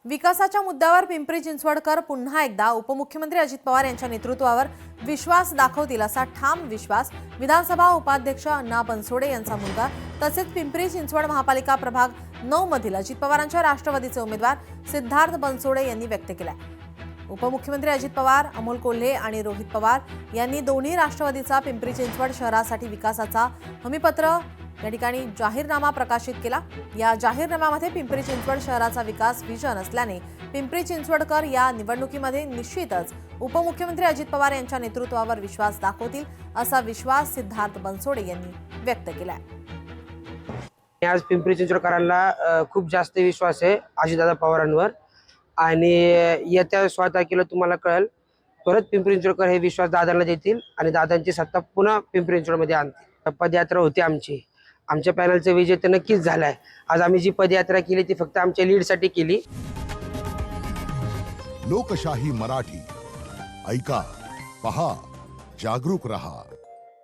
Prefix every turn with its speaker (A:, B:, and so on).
A: विकासाच्या मुद्द्यावर पिंपरी चिंचवडकर पुन्हा एकदा उपमुख्यमंत्री अजित पवार यांच्या नेतृत्वावर विश्वास दाखवतील असा ठाम विश्वास विधानसभा उपाध्यक्ष अण्णा बनसोडे यांचा मुलगा तसेच पिंपरी चिंचवड महापालिका प्रभाग 9 मधील अजित पवारांच्या राष्ट्रवादीचे उमेदवार सिद्धार्थ बनसोडे यांनी व्यक्त केलाय। उपमुख्यमंत्री अजित पवार, अमोल कोल्हे आणि रोहित पवार यांनी दोन्ही राष्ट्रवादीचा पिंपरी चिंचवड शहरासाठी विकासाचा हमीपत्र या ठिकाणी जाहीरनामा प्रकाशित केला। या जाहीरनाम्यामध्ये पिंपरी चिंचवड शहराचा विकास व्हिजन असल्याने पिंपरी चिंचवडकर या निवडणुकीमध्ये निश्चितच उपमुख्यमंत्री अजित पवार यांच्या नेतृत्वावर विश्वास दाखवतील असा विश्वास सिद्धार्थ बनसोडे यांनी व्यक्त केलाय।
B: आज पिंपरी चिंचवडकरांना खूप जास्त विश्वास आहे अजितदादा पवारांवर आणि येत्या 16 तारखेला तुम्हाला कळेल परत पिंपरी चिंचवडकर हे विश्वास दादांना देतील आणि दादांची सत्ता पुन्हा पिंपरी चिंचवडमध्ये आणतील। पदयात्रा होती आमच्या पॅनलचं विजय तर नक्कीच झालाय। आज आम्ही जी पदयात्रा केली ती फक्त आमच्या लीडसाठी केली।
C: लोकशाही मराठी ऐका, पहा, जागरूक रहा।